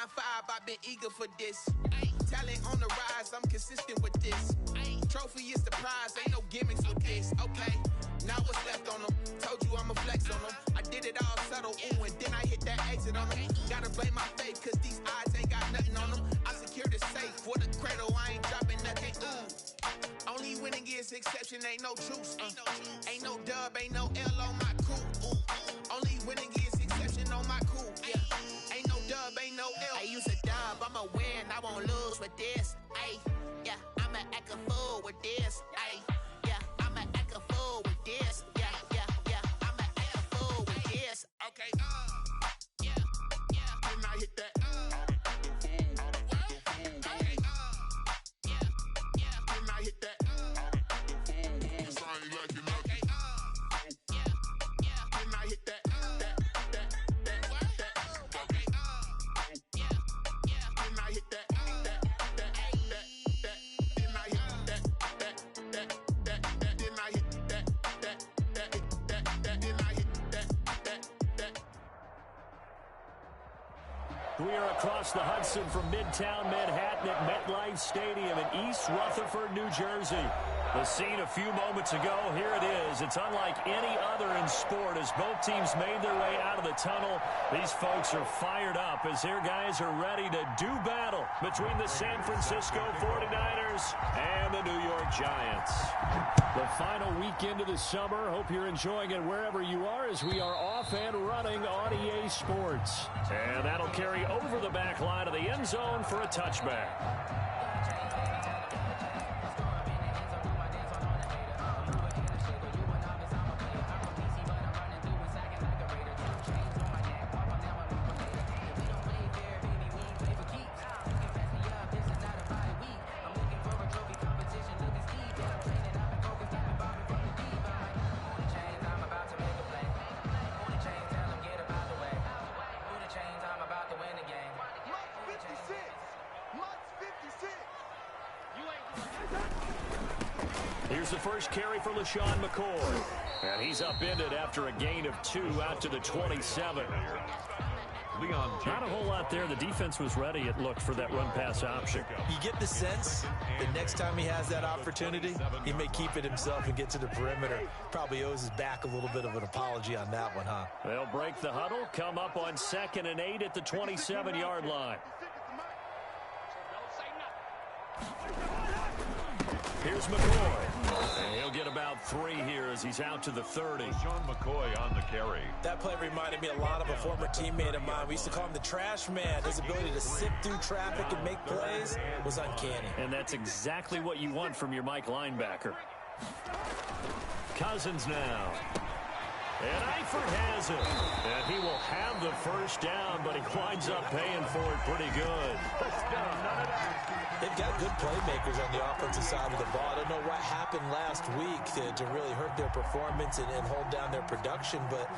9-5, I've been eager for this. Talent on the rise, I'm consistent with this. Trophy is the prize, ain't no gimmicks with this. Okay, now what's left on them? Told you I'ma flex on them. I did it all subtle, ooh, and then I hit that exit on them. Gotta blame my faith, cause these odds ain't got nothing on them. I secured the safe for the cradle, I ain't dropping nothing, ooh. Only winning is exception, ain't no truce. Ain't no dub, ain't no L on my crew, ooh. Only winning is exception on my crew, yeah. Ain't no dub, ain't no L. I use a dub, I'ma win, I won't lose with this, ayy. Yeah, I'ma act a fool with this, ayy. Yeah, I'ma act a fool with this, yeah, I'ma act a fool with this. Okay, yeah, then I hit that, okay, yeah, then I hit that, cause I ain't like it, okay, yeah, then I hit that, okay, yeah, then I hit that. We are across the Hudson from Midtown Manhattan at MetLife Stadium in East Rutherford, New Jersey. The scene a few moments ago, here it is. It's unlike any other in sport as both teams made their way out of the tunnel. These folks are fired up as their guys are ready to do battle between the San Francisco 49ers and the New York Giants. The final weekend of the summer. Hope you're enjoying it wherever you are as we are off and running on EA Sports. And that'll carry over the back line of the end zone for a touchback. Here's the first carry for LeSean McCoy. And he's upended after a gain of 2 out to the 27. Not a whole lot there. The defense was ready, it looked, for that run-pass option. You get the sense that next time he has that opportunity, he may keep it himself and get to the perimeter. Probably owes his back a little bit of an apology on that one, huh? They'll break the huddle, come up on 2nd and 8 at the 27-yard line. Here's McCoy. And he'll get about 3 here as he's out to the 30. Sean McCoy on the carry. That play reminded me a lot of a former teammate of mine. We used to call him the trash man. His ability to sift through traffic and make plays was uncanny. And that's exactly what you want from your Mike linebacker. Cousins now. And Eifert has it. And he will have the first down, but he winds up paying for it pretty good. They've got good playmakers on the offensive side of the ball. I don't know what happened last week to really hurt their performance and hold down their production, but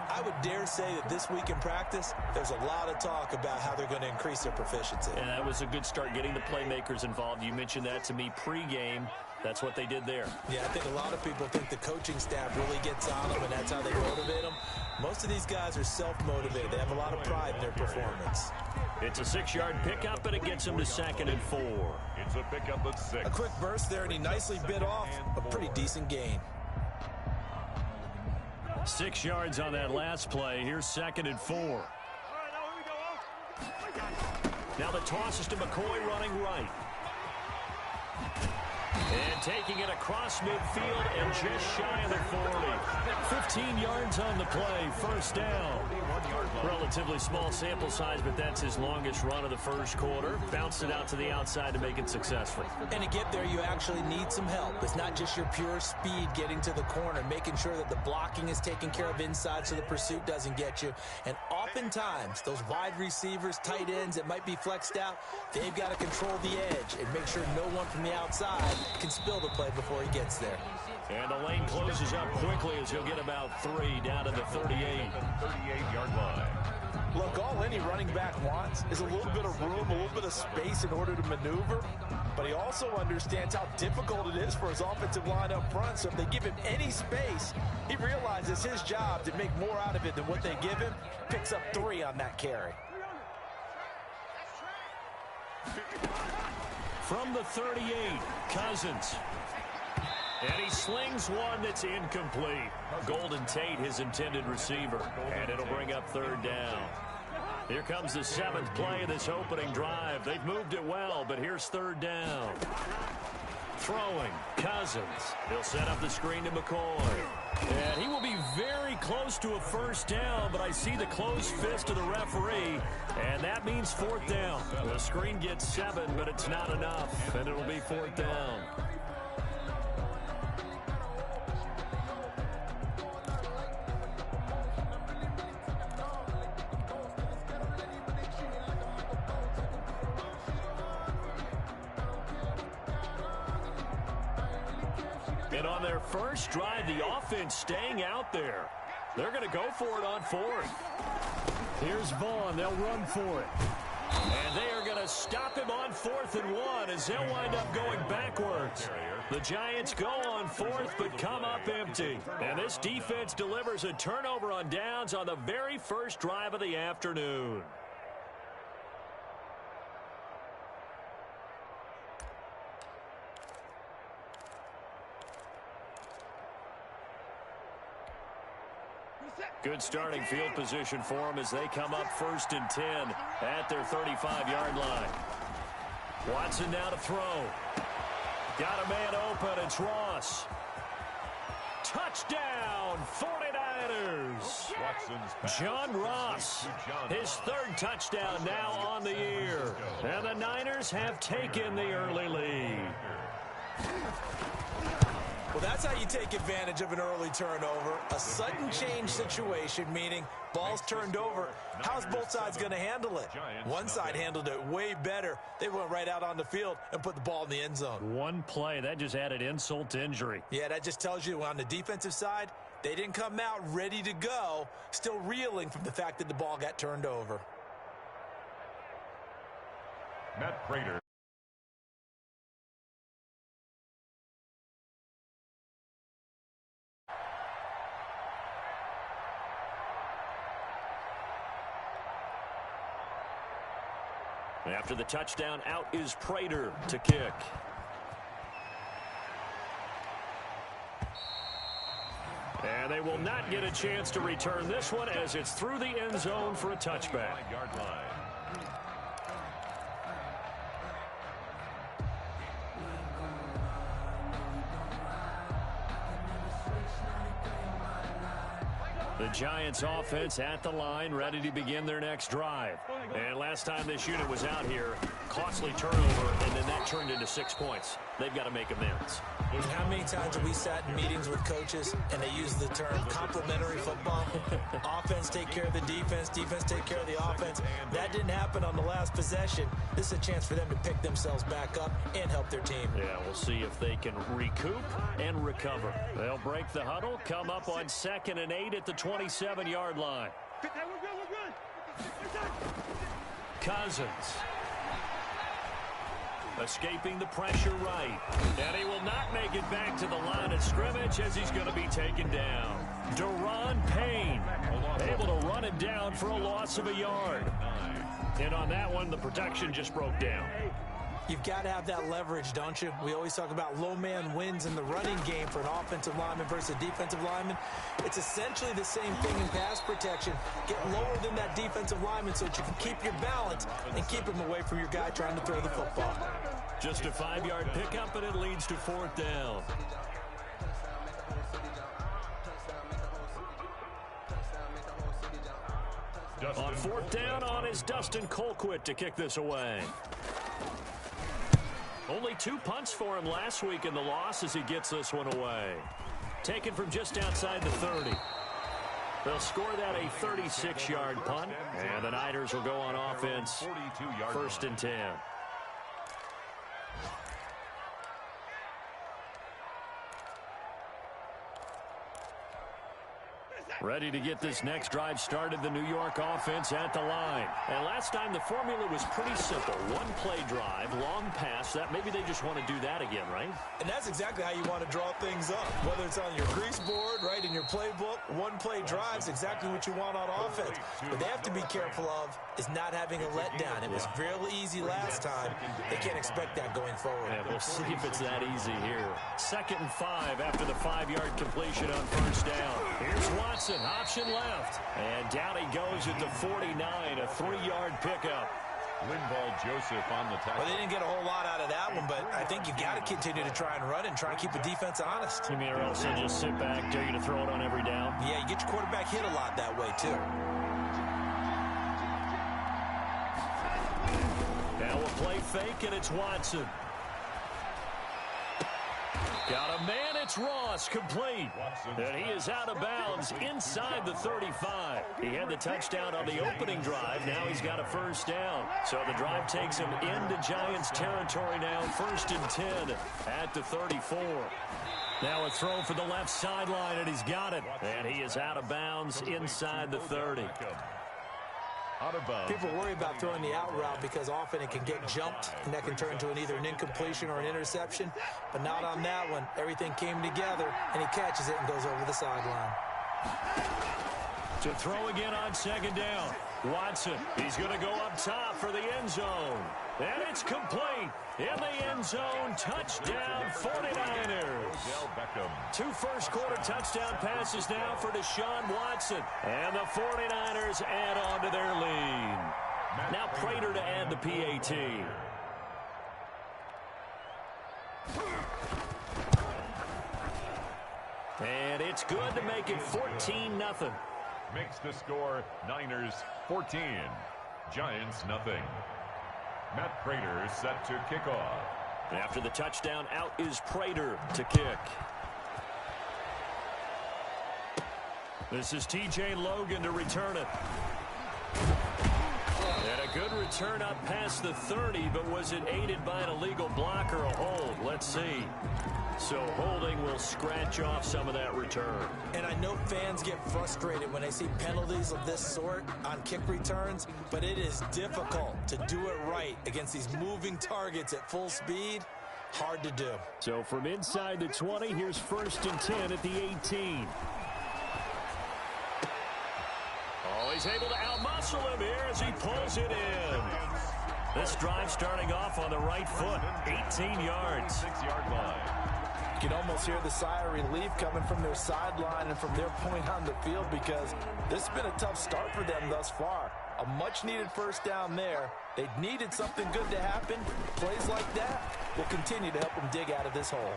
I would dare say that this week in practice, there's a lot of talk about how they're going to increase their proficiency. And that was a good start, getting the playmakers involved. You mentioned that to me pregame. That's what they did there. Yeah, I think a lot of people think the coaching staff really gets on them, and that's how they motivate them. Most of these guys are self-motivated. They have a lot of pride in their performance. It's a 6-yard pickup, and it gets him to 2nd and 4. It's a pickup of 6. A quick burst there, and he nicely bit off a pretty decent gain. 6 yards on that last play. Here's 2nd and 4. Now the toss is to McCoy running right. And taking it across midfield and just shy of the 40. 15 yards on the play, first down. Relatively small sample size, but that's his longest run of the first quarter. Bounced it out to the outside to make it successful. And to get there, you actually need some help. It's not just your pure speed getting to the corner, making sure that the blocking is taken care of inside so the pursuit doesn't get you. And oftentimes, those wide receivers, tight ends that might be flexed out, they've got to control the edge and make sure no one from the outside can spill the play before he gets there. And the lane closes up quickly as he'll get about 3 down to the 38. 38-yard line. Look, all any running back wants is a little bit of room, a little bit of space in order to maneuver. But he also understands how difficult it is for his offensive line up front. So if they give him any space, he realizes his job to make more out of it than what they give him. Picks up 3 on that carry. From the 38, Cousins. And he slings one that's incomplete. Golden Tate, his intended receiver. And it'll bring up third down. Here comes the 7th play of this opening drive. They've moved it well, but here's third down. Throwing, Cousins. He'll set up the screen to McCoy. And he will be very close to a first down, but I see the closed fist of the referee, and that means fourth down. The screen gets 7, but it's not enough, and it'll be fourth down. And on their first drive, the offense staying out there. They're going to go for it on 4th. Here's Vaughn. They'll run for it. And they are going to stop him on 4th and 1 as they'll wind up going backwards. The Giants go on 4th but come up empty. And this defense delivers a turnover on downs on the very first drive of the afternoon. Good starting field position for them as they come up 1st and 10 at their 35-yard line. Watson now to throw. Got a man open. It's Ross. Touchdown, 49ers. John Ross, his 3rd touchdown now on the year. And the Niners have taken the early lead. Well, that's how you take advantage of an early turnover. A sudden change situation, meaning ball's turned over. How's both sides going to handle it? One side handled it way better. They went right out on the field and put the ball in the end zone. One play, that just added insult to injury. Yeah, that just tells you on the defensive side, they didn't come out ready to go, still reeling from the fact that the ball got turned over. Matt Prater. After the touchdown, out is Prater to kick. And they will not get a chance to return this one as it's through the end zone for a touchback. The Giants offense at the line, ready to begin their next drive. And last time this unit was out here, costly turnover, and then that turned into 6 points. They've got to make amends. How many times have we sat in meetings with coaches and they use the term complementary football? Offense take care of the defense, defense take care of the offense. That didn't happen on the last possession. This is a chance for them to pick themselves back up and help their team. Yeah, we'll see if they can recoup and recover. They'll break the huddle, come up on 2nd and 8 at the 27-yard line. Cousins. Escaping the pressure right. And he will not make it back to the line of scrimmage as he's going to be taken down. Daron Payne able to run him down for a loss of a yard. And on that one, the protection just broke down. You've got to have that leverage, don't you? We always talk about low man wins in the running game for an offensive lineman versus a defensive lineman. It's essentially the same thing in pass protection. Get lower than that defensive lineman so that you can keep your balance and keep him away from your guy trying to throw the football. Just a 5-yard pickup, and it leads to 4th down. On 4th down, on is Dustin Colquitt to kick this away. Only 2 punts for him last week in the loss as he gets this one away. Taken from just outside the 30. They'll score that a 36-yard punt, and the Niners will go on offense 1st and 10. Ready to get this next drive started, the New York offense at the line. And last time the formula was pretty simple. One play drive, long pass. That maybe they just want to do that again, right? And that's exactly how you want to draw things up. Whether it's on your grease board, right, in your playbook, one play drive is exactly what you want on offense. But they have to be careful of is not having a letdown. It was real easy last time. They can't expect that going forward. Yeah, we'll see if it's that easy here. 2nd and 5 after the 5-yard completion on first down. Here's Watson, option left. And down he goes at the 49, a 3-yard pickup. Linval Joseph on the tackle. Well, they didn't get a whole lot out of that one, but I think you've got to continue to try and run and try and keep the defense honest. You mean or else they'll just sit back, dare you to throw it on every down? Yeah, you get your quarterback hit a lot that way, too. Now we'll play fake, and it's Watson. Got a man, it's Ross, complete. And he is out of bounds inside the 35. He had the touchdown on the opening drive. Now he's got a first down. So the drive takes him into Giants territory now, 1st and 10 at the 34. Now a throw for the left sideline, and he's got it. And he is out of bounds inside the 30. Out of bounds. People worry about throwing the out route because often it can get jumped, and that can turn into either an incompletion or an interception. But not on that one. Everything came together, and he catches it and goes over the sideline. To throw again on 2nd down. Watson, he's going to go up top for the end zone. And it's complete. In the end zone, touchdown 49ers. 2 first-quarter touchdown passes now for Deshaun Watson. And the 49ers add on to their lead. Now Prater to add the PAT. And it's good to make it 14-0. Makes the score Niners 14, Giants nothing. Matt Prater set to kick off. After the touchdown, out is Prater to kick. This is TJ Logan to return it. And a good return up past the 30, but was it aided by an illegal block or a hold? Let's see. So holding will scratch off some of that return. And I know fans get frustrated when they see penalties of this sort on kick returns, but it is difficult to do it right against these moving targets at full speed. Hard to do. So from inside the 20, here's 1st and 10 at the 18. Oh, he's able to outmuscle him here as he pulls it in. This drive starting off on the right foot, 18 yards. 6-yard line. You can almost hear the sigh of relief coming from their sideline and from their point on the field because this has been a tough start for them thus far. A much-needed first down there. They needed something good to happen. Plays like that will continue to help them dig out of this hole.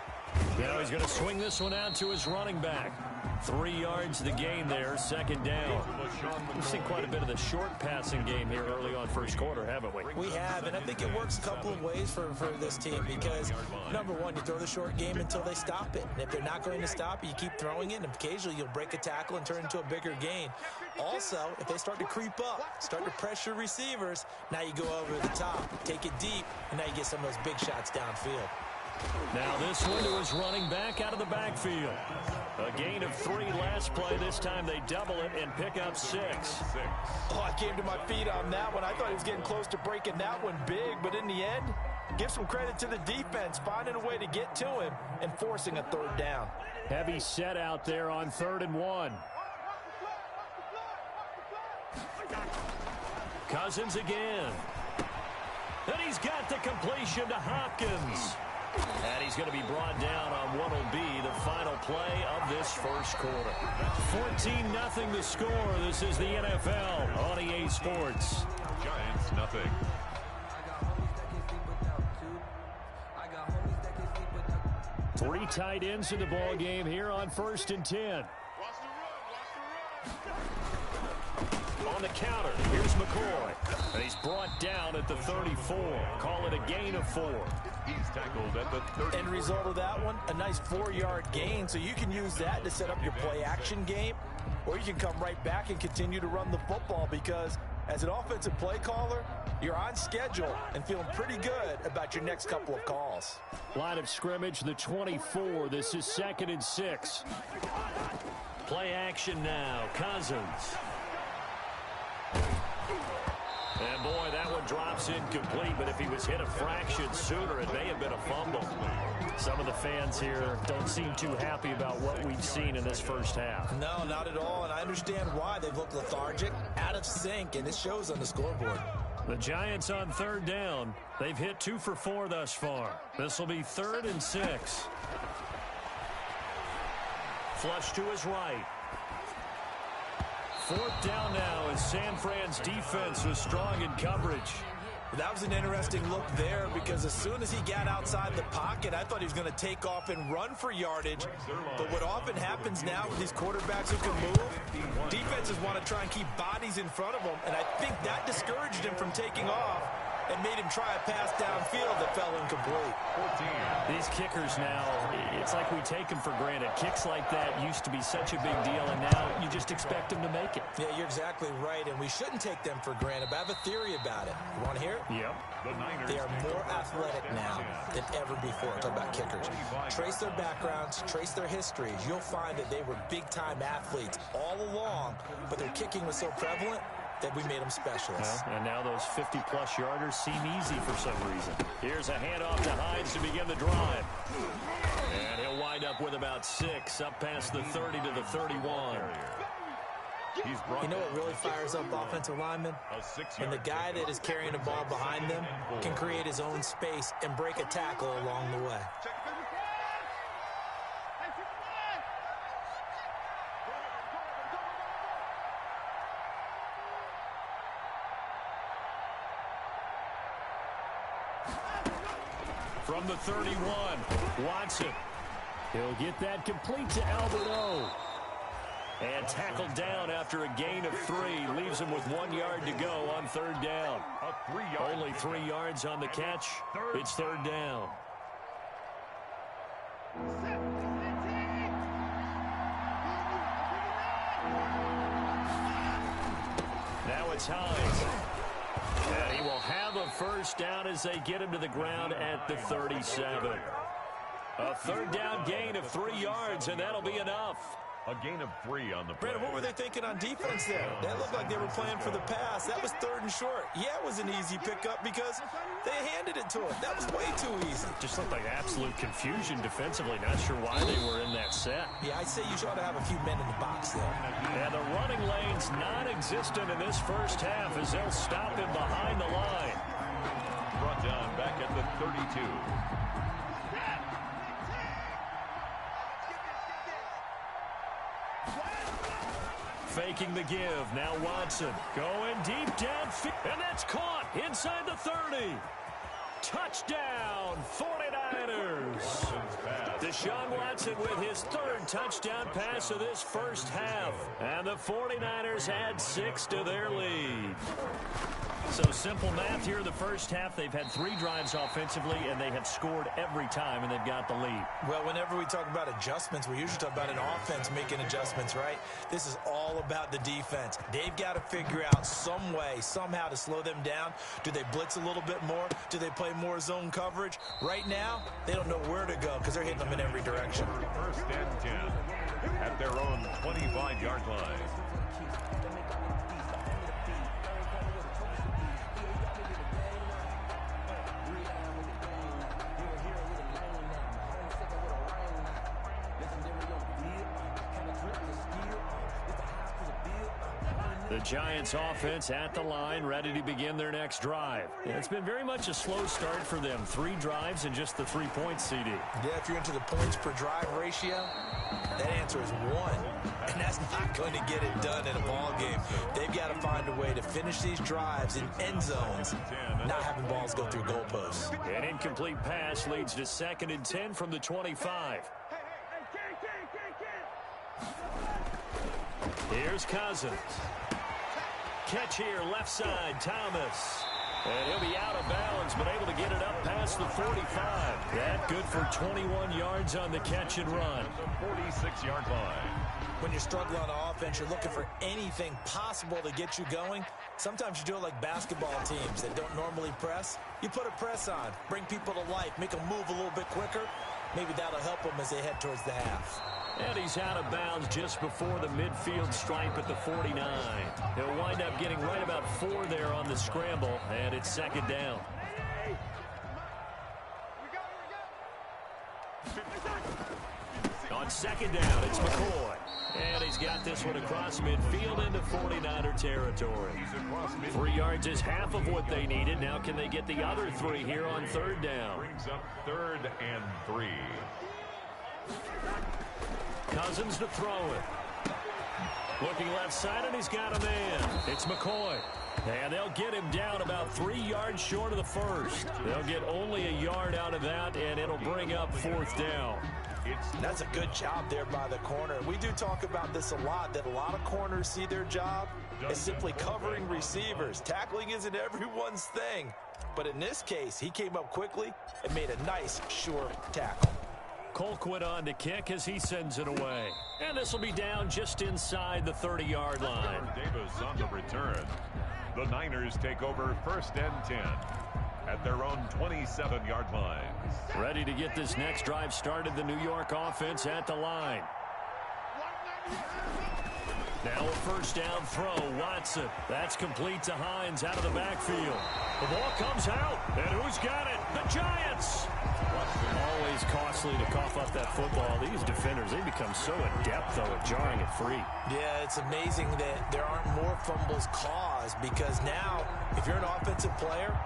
Now he's going to swing this one out to his running back. 3 yards to the gain there, 2nd down. We've seen quite a bit of the short passing game here early on first quarter, haven't we? We have, and I think it works a couple of ways for this team because, number one, you throw the short game until they stop it. And if they're not going to stop it, you keep throwing it, and occasionally you'll break a tackle and turn it into a bigger gain. Also, if they start to creep up, start to pressure receivers, now you go over the top, take it deep, and now you get some of those big shots downfield. Now this one to his running back out of the backfield. A gain of 3 last play. This time they double it and pick up 6. Oh, I came to my feet on that one. I thought he was getting close to breaking that one big, but in the end, give some credit to the defense, finding a way to get to him and forcing a 3rd down. Heavy set out there on 3rd and 1. Cousins again. And he's got the completion to Hopkins. And he's going to be brought down on what will be the final play of this first quarter. 14-0 the score. This is the NFL on EA Sports. Giants nothing. Three tight ends in the ball game here on 1st and 10. On the counter, here's McCoy. And he's brought down at the 34. Call it a gain of 4. He's tackled at the 30. End result of that one, a nice 4-yard gain. So you can use that to set up your play-action game, or you can come right back and continue to run the football because as an offensive play caller, you're on schedule and feeling pretty good about your next couple of calls. Line of scrimmage, the 24. This is 2nd and 6. Play action now. Cousins. And boy, that one drop's incomplete, but if he was hit a fraction sooner, it may have been a fumble. Some of the fans here don't seem too happy about what we've seen in this first half. No, not at all, and I understand why. They've looked lethargic, out of sync, and it shows on the scoreboard. The Giants on third down. They've hit 2 for 4 thus far. This will be 3rd and 6. Flush to his right. 4th down now as San Fran's defense was strong in coverage. That was an interesting look there because as soon as he got outside the pocket, I thought he was going to take off and run for yardage. But what often happens now with these quarterbacks who can move, defenses want to try and keep bodies in front of them, and I think that discouraged him from taking off and made him try a pass downfield that fell incomplete. These kickers now, it's like we take them for granted. Kicks like that used to be such a big deal, and now you just expect them to make it. Yeah, you're exactly right, and we shouldn't take them for granted, but I have a theory about it. You want to hear it? Yep. They are more athletic now than ever before. Talk about kickers. Trace their backgrounds, trace their histories. You'll find that they were big-time athletes all along, but their kicking was so prevalent that we made them specialists. And now those 50-plus yarders seem easy for some reason. Here's a handoff to Hines to begin the drive. And he'll wind up with about 6, up past the 30 to the 31. You know what really fires up offensive linemen? When the guy that is carrying the ball behind them can create his own space and break a tackle along the way. From the 31, Watson. He'll get that complete to Albert O. And tackled down after a gain of 3. Leaves him with 1 yard to go on 3rd down. Only 3 yards on the catch. It's 3rd down. Now it's Hines. And he will have a first down as they get him to the ground at the 37. A 3rd down gain of 3 yards, and that'll be enough. A gain of 3 on the play. Brandon, what were they thinking on defense there? That looked like they were playing for the pass. That was 3rd and short. Yeah, it was an easy pickup because they handed it to him. That was way too easy. Just looked like absolute confusion defensively. Not sure why they were in that set. Yeah, I'd say you ought to have a few men in the box there. And the running lane's non-existent in this first half as they'll stop him behind the line. Brought down back at the 32. Faking the give. Now Watson going deep downfield. And that's caught inside the 30. Touchdown, 49ers. Deshaun Watson with his 3rd touchdown pass of this first half. And the 49ers add 6 to their lead. So simple math here in the first half. They've had 3 drives offensively, and they have scored every time, and they've got the lead. Well, whenever we talk about adjustments, we usually talk about an offense making adjustments, right? This is all about the defense. They've got to figure out some way, somehow to slow them down. Do they blitz a little bit more? Do they play more zone coverage? Right now, they don't know where to go because they're hitting them in every direction. 1st and 10 at their own 25-yard line. The Giants offense at the line, ready to begin their next drive. It's been very much a slow start for them. 3 drives and just the 3 points, CD. Yeah, if you're into the points per drive ratio, that answer is 1. And that's not going to get it done in a ball game. They've got to find a way to finish these drives in end zones, not having balls go through goalposts. An incomplete pass leads to 2nd and 10 from the 25. Here's Cousins. Catch here, left side, Thomas. And he'll be out of bounds, but able to get it up past the 45. That good for 21 yards on the catch and run. 46-yard line. When you're struggling on offense, you're looking for anything possible to get you going. Sometimes you do it like basketball teams that don't normally press. You put a press on, bring people to life, make them move a little bit quicker. Maybe that'll help them as they head towards the half. And he's out of bounds just before the midfield stripe at the 49. He'll wind up getting right about 4 there on the scramble, and it's second down. On second down, it's McCoy. And he's got this one across midfield into 49er territory. 3 yards is half of what they needed. Now can they get the other 3 here on third down? Brings up 3rd and 3. Cousins to throw it. Looking left side, and he's got a man. It's McCoy. And they'll get him down about 3 yards short of the first. They'll get only a yard out of that, and it'll bring up 4th down. That's a good job there by the corner. We do talk about this a lot, that a lot of corners see their job as simply covering receivers. Tackling isn't everyone's thing. But in this case, he came up quickly and made a nice, sure tackle. Colquitt on to kick as he sends it away. And this will be down just inside the 30-yard line. Davis on the return. The Niners take over 1st and 10 at their own 27-yard line. Ready to get this next drive started, the New York offense at the line. Now a first down throw, Watson. That's complete to Hines out of the backfield. The ball comes out, and who's got it? The Giants! Always costly to cough up that football. These defenders, they become so adept, though, at jarring it free. Yeah, it's amazing that there aren't more fumbles caused, because now, if you're an offensive player,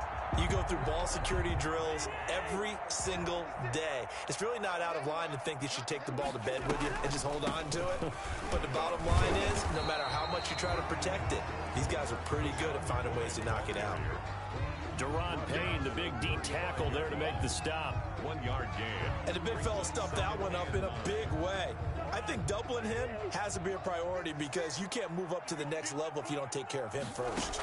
you go through ball security drills every single day. It's really not out of line to think you should take the ball to bed with you and just hold on to it. But the bottom line is, no matter how much you try to protect it, these guys are pretty good at finding ways to knock it out. Deron Payne, the big D tackle there to make the stop. 1-yard gain. And the big fella stuffed that one up in a big way. I think doubling him has to be a priority, because you can't move up to the next level if you don't take care of him first.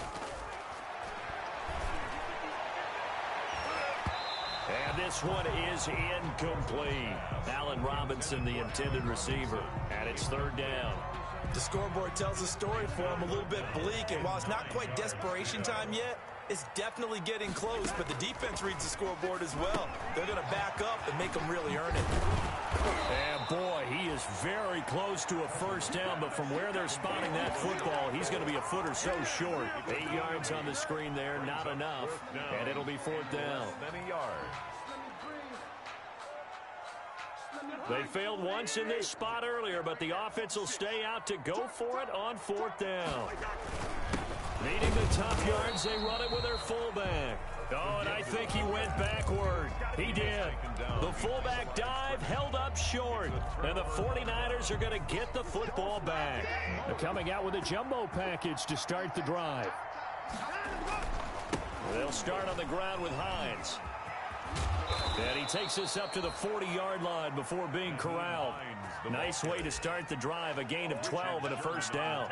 And this one is incomplete. Allen Robinson, the intended receiver, and it's 3rd down. The scoreboard tells a story for him, a little bit bleak, and while it's not quite desperation time yet, it's definitely getting close, but the defense reads the scoreboard as well. They're going to back up and make them really earn it. And boy, he is very close to a first down, but from where they're spotting that football, he's going to be a foot or so short. 8 yards on the screen there, not enough, and it'll be 4th down. Many yards. They failed once in this spot earlier, but the offense will stay out to go for it on 4th down. Needing the top yards, they run it with their fullback. Oh, and I think he went backward. He did. The fullback dive held up short, and the 49ers are going to get the football back. They're coming out with a jumbo package to start the drive. They'll start on the ground with Hines. And he takes us up to the 40-yard line before being corralled. Nice way to start the drive, a gain of 12 and a first down.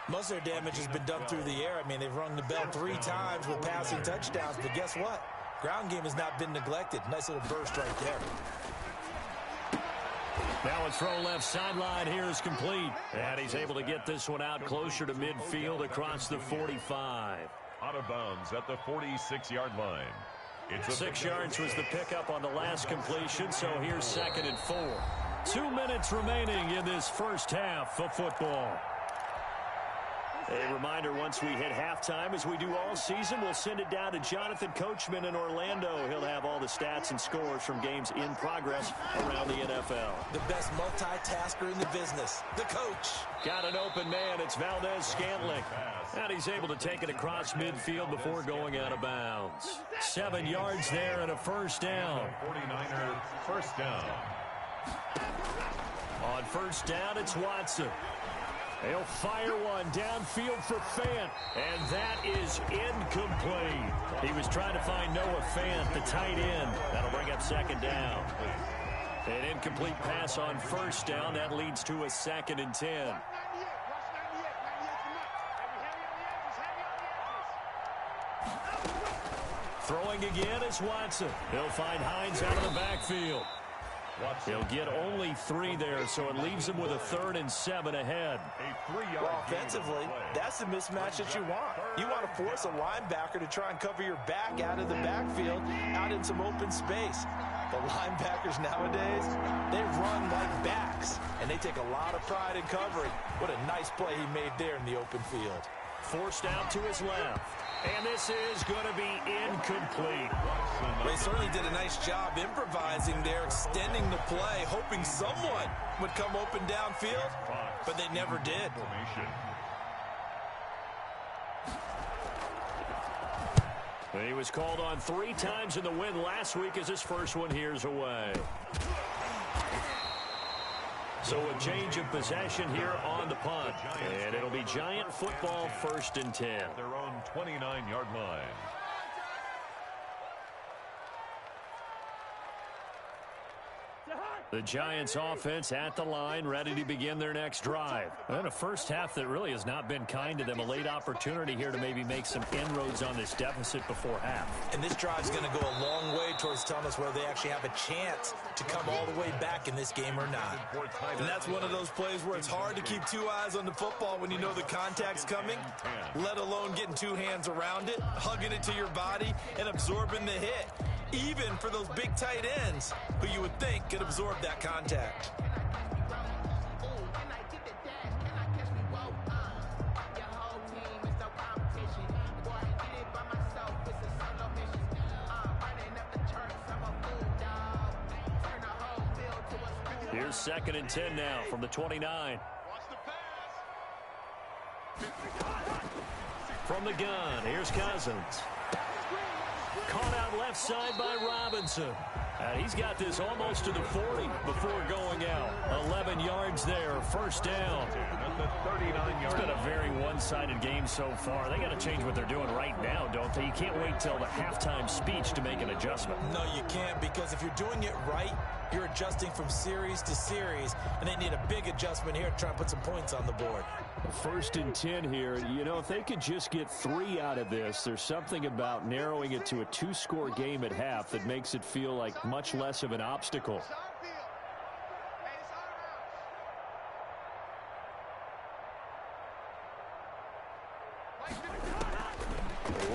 Most of their damage has been done through the air. I mean, they've rung the bell 3 times with passing touchdowns, but guess what? Ground game has not been neglected. Nice little burst right there. Now a throw left sideline here is complete. And he's able to get this one out closer to midfield across the 45. Out of bounds at the 46-yard line. It's 6 yards was the pickup on the last completion, so here's 2nd and 4. 2 minutes remaining in this first half of football. A reminder, once we hit halftime, as we do all season, we'll send it down to Jonathan Coachman in Orlando. He'll have all the stats and scores from games in progress around the NFL. The best multitasker in the business, the coach. Got an open man. It's Valdez-Scantling. And he's able to take it across midfield before going out of bounds. 7 yards there and a first down. 49er first down. On first down, it's Watson. He'll fire one downfield for Fant, and that is incomplete. He was trying to find Noah Fant, the tight end. That'll bring up 2nd down. An incomplete pass on first down. That leads to a 2nd and 10. Throwing again is Watson. He'll find Hines out of the backfield. He'll get only 3 there, so it leaves him with a 3rd and 7 ahead. Well, offensively, that's the mismatch that you want. You want to force a linebacker to try and cover your back out of the backfield, out in some open space. The linebackers nowadays, they run like backs, and they take a lot of pride in covering. What a nice play he made there in the open field. Forced out to his left. And this is going to be incomplete. They certainly did a nice job improvising there, extending the play, hoping someone would come open downfield, but they never did. He was called on 3 times in the win last week as his first one here's away. So a change of possession here on the punt. And it'll be Giant football 1st and 10. Their own 29-yard line. The Giants offense at the line, ready to begin their next drive. And a first half that really has not been kind to them. A late opportunity here to maybe make some inroads on this deficit before half. And this drive's going to go a long way towards telling us whether they actually have a chance to come all the way back in this game or not. And that's one of those plays where it's hard to keep 2 eyes on the football when you know the contact's coming, let alone getting 2 hands around it, hugging it to your body, and absorbing the hit. Even for those big tight ends who you would think could absorb that contact. Here's 2nd and 10 now from the 29. From the gun, here's Cousins. Caught out left side by Robinson. He's got this almost to the 40 before going out. 11 yards there, 1st down. It's been a very one-sided game so far. They got to change what they're doing right now, don't they? You can't wait till the halftime speech to make an adjustment. No, you can't, because if you're doing it right, you're adjusting from series to series, and they need a big adjustment here to try and put some points on the board. 1st and 10 here. You know, if they could just get 3 out of this, there's something about narrowing it to a 2-score game at half that makes it feel like much less of an obstacle.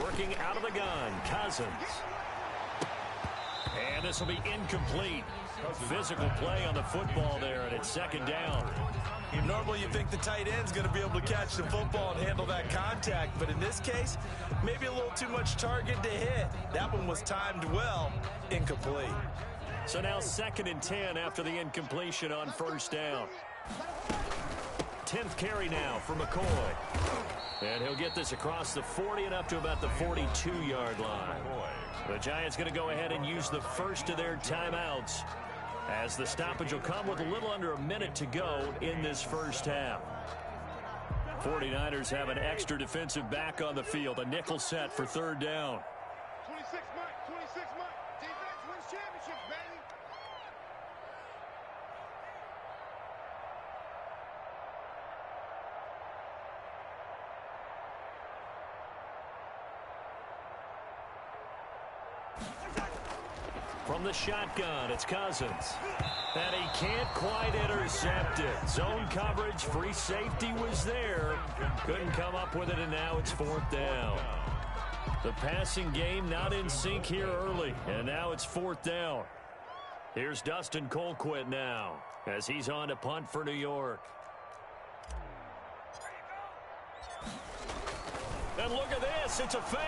Working out of the gun, Cousins. And this will be incomplete. Physical play on the football there, and it's 2nd down. Normally you think the tight end's going to be able to catch the football and handle that contact, but in this case, maybe a little too much target to hit. That one was timed well, incomplete. So now 2nd and 10 after the incompletion on 1st down. 10th carry now for McCoy. And he'll get this across the 40 and up to about the 42-yard line. The Giants going to go ahead and use the first of their timeouts, as the stoppage will come with a little under a minute to go in this first half. 49ers have an extra defensive back on the field. A nickel set for 3rd down. 26 months. Defense wins championships, baby. From the shotgun, it's Cousins. And he can't quite intercept it. Zone coverage, free safety was there. Couldn't come up with it, and now it's 4th down. The passing game not in sync here early, and now it's 4th down. Here's Dustin Colquitt now, as he's on to punt for New York. And look at this, it's a fake.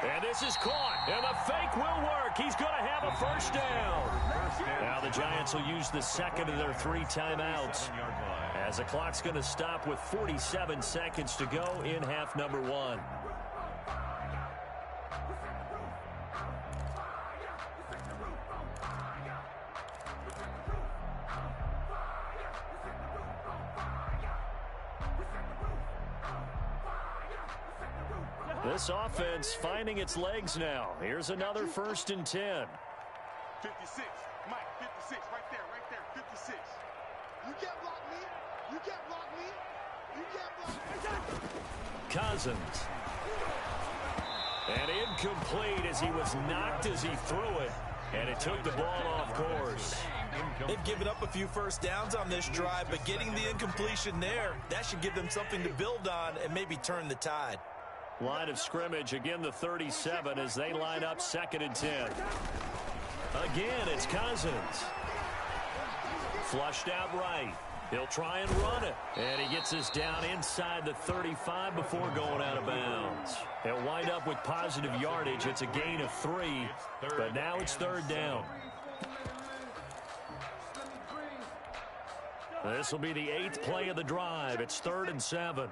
And this is caught, and the fake will work. He's going to have a 1st down. Now the Giants will use the 2nd of their 3 timeouts, as the clock's going to stop with 47 seconds to go in half number 1. This offense finding its legs now. Here's another 1st and 10. 56, Mike, 56, right there, 56. You can't block me. You can't block me. You can't block me. Cousins. And incomplete as he was knocked as he threw it. And it took the ball off course. They've given up a few first downs on this drive, but getting the incompletion there, that should give them something to build on and maybe turn the tide. Line of scrimmage, again the 37 as they line up 2nd and 10. Again, it's Cousins. Flushed out right. He'll try and run it. And he gets us down inside the 35 before going out of bounds. They'll wind up with positive yardage. It's a gain of 3, but now it's 3rd down. This will be the 8th play of the drive. It's 3rd and 7.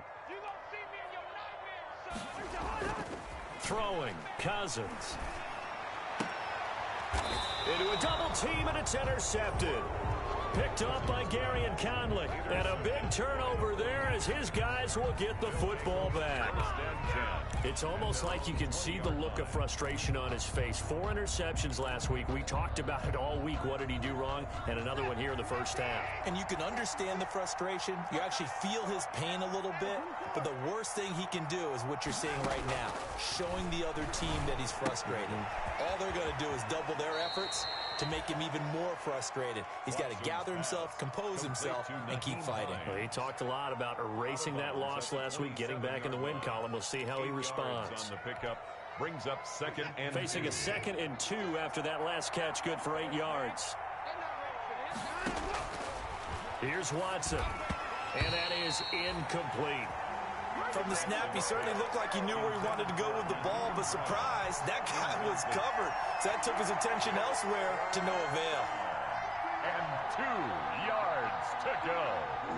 Throwing, Cousins. Into a double team, and it's intercepted. Picked up by Garyon Conley. And a big turnover there as his guys will get the football back. It's almost like you can see the look of frustration on his face. 4 interceptions last week. We talked about it all week. What did he do wrong? And another one here in the first half. And you can understand the frustration. You actually feel his pain a little bit. But the worst thing he can do is what you're seeing right now, showing the other team that he's frustrated. All they're going to do is double their efforts to make him even more frustrated. He's got to gather himself, compose himself, and keep fighting. Well, he talked a lot about erasing that loss last week, getting back in the win column. We'll see how he responds. On the pickup, brings up 2nd and facing 2. a 2nd and 2 after that last catch, good for 8 yards. Here's Watson, and that is incomplete. From the snap, he certainly looked like he knew where he wanted to go with the ball, but surprise, that guy was covered. So that took his attention elsewhere to no avail. And 2 yards to go.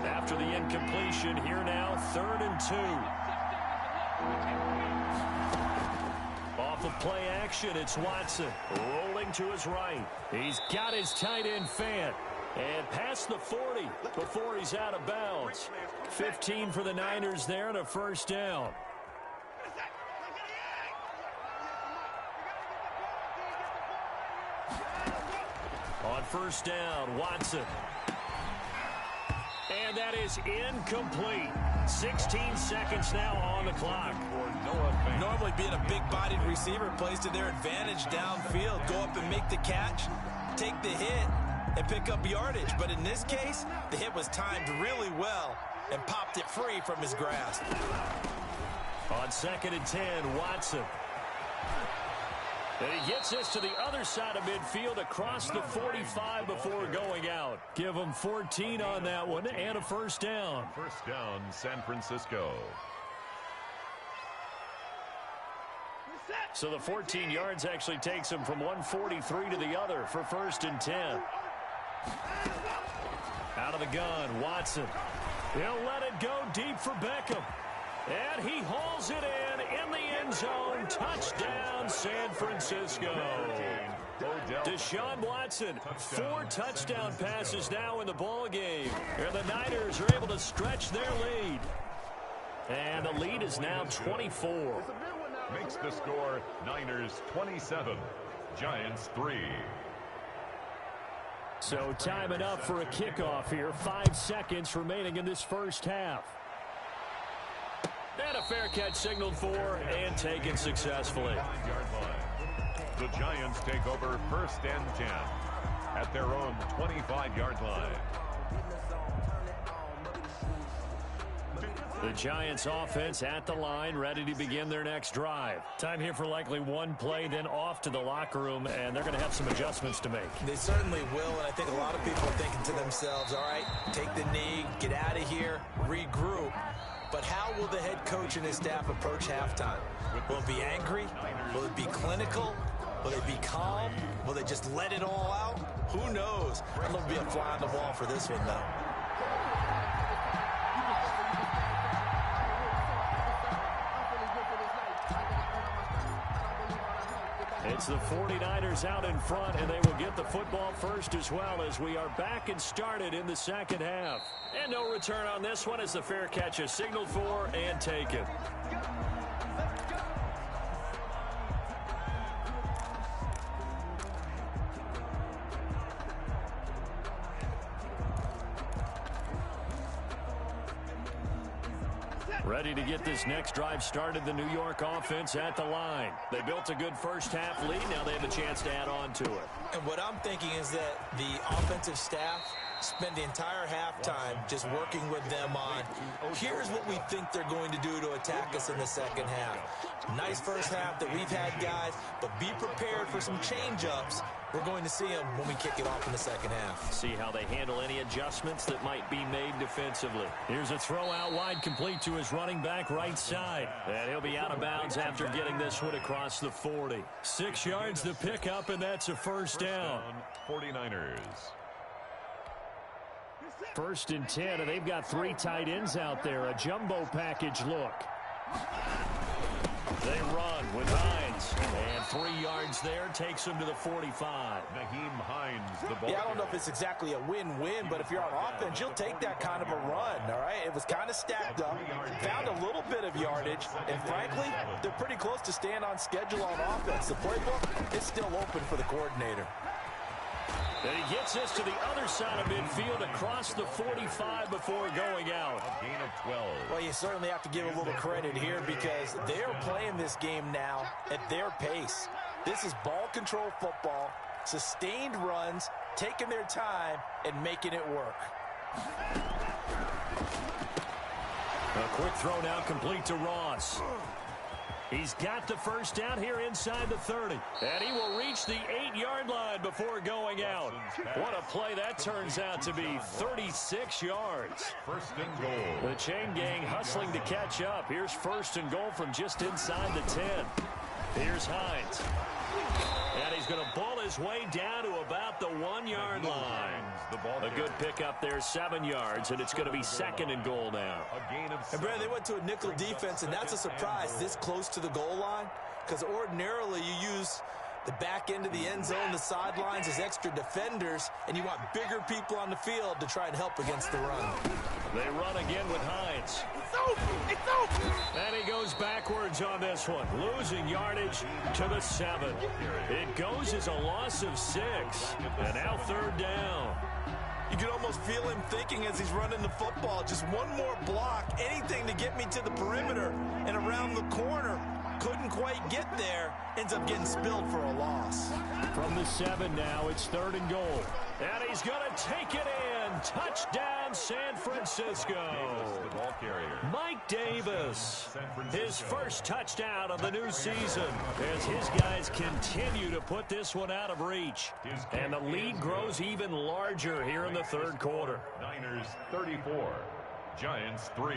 After the incompletion, here now, 3rd and 2. Off of play action, it's Watson rolling to his right. He's got his tight end Fant. And past the 40 before he's out of bounds. 15 for the Niners there and a 1st down. On 1st down, Watson. And that is incomplete. 16 seconds now on the clock. Normally being a big-bodied receiver plays to their advantage downfield. Go up and make the catch, take the hit, and pick up yardage. But in this case, the hit was timed really well and popped it free from his grasp. On 2nd and 10, Watson. And he gets us to the other side of midfield across the 45 before going out. Give him 14 on that one and a 1st down. 1st down, San Francisco. So the 14 yards actually takes him from 143 to the other for 1st and 10. Out of the gun, Watson. He'll let it go deep for Beckham. And he hauls it in the end zone. Touchdown, San Francisco. Deshaun Watson, 4 touchdown passes now in the ball game. And the Niners are able to stretch their lead. And the lead is now 24. Makes the score Niners 27, Giants 3. So time it up for a kickoff here. 5 seconds remaining in this first half. And a fair catch signaled for and taken successfully. The Giants take over 1st and 10 at their own 25-yard line. The Giants offense at the line, ready to begin their next drive. Time here for likely one play, then off to the locker room, and they're going to have some adjustments to make. They certainly will, and I think a lot of people are thinking to themselves, all right, take the knee, get out of here, regroup. But how will the head coach and his staff approach halftime? Will it be angry? Will it be clinical? Will they be calm? Will they just let it all out? Who knows? I'd love to be a fly on the wall for this one, though. It's the 49ers out in front, and they will get the football first as well as we are back and started in the second half. And no return on this one as the fair catch is signaled for and taken. Ready to get this next drive started, the New York offense at the line. They built a good first-half lead. Now they have a chance to add on to it. And what I'm thinking is that the offensive staff spend the entire halftime just working with them on, here's what we think they're going to do to attack us in the second half. Nice first half that we've had, guys, but be prepared for some change-ups. We're going to see them when we kick it off in the second half. See how they handle any adjustments that might be made defensively. Here's a throw out wide, complete to his running back right side. And he'll be out of bounds after getting this one across the 40. 6 yards to pick up, and that's a first down. 49ers. 1st and 10, and they've got 3 tight ends out there. A jumbo package look. They run with Hines, and 3 yards there takes them to the 45. Nyheim Hines, the ball. Yeah, I don't know if it's exactly a win-win, but if you're on offense, you'll take that kind of a run, all right? It was kind of stacked up, found a little bit of yardage, and frankly, they're pretty close to staying on schedule on offense. The playbook is still open for the coordinator. And he gets this to the other side of midfield across the 45 before going out. A gain of 12. Well, you certainly have to give a little credit here because they're playing this game now at their pace. This is ball control football, sustained runs, taking their time, and making it work. A quick throw now complete to Ross. He's got the first down here inside the 30. And he will reach the 8-yard line before going out. What a play that turns out to be. 36 yards. 1st and goal. The chain gang hustling to catch up. Here's 1st and goal from just inside the 10. Here's Hines. And he's going to ball his way down to about the 1-yard line. A good pickup there, 7 yards, and it's going to be 2nd and goal now. A gain of 7. And Brad, they went to a nickel defense, and that's a surprise this close to the goal line, because ordinarily you use the back end of the end zone, the sidelines as extra defenders, and you want bigger people on the field to try and help against the run. They run again with Hines. It's over! It's over! And he goes backwards on this one, losing yardage to the 7. It goes as a loss of 6, and now 3rd down. You can almost feel him thinking as he's running the football, just one more block, anything to get me to the perimeter and around the corner. Couldn't quite get there, ends up getting spilled for a loss. From the 7 now, it's 3rd and goal. And he's going to take it in. Touchdown, San Francisco. The ball carrier. Mike Davis, his first touchdown of the new season as his guys continue to put this one out of reach. And the lead grows even larger here in the 3rd quarter. Niners 34, Giants 3.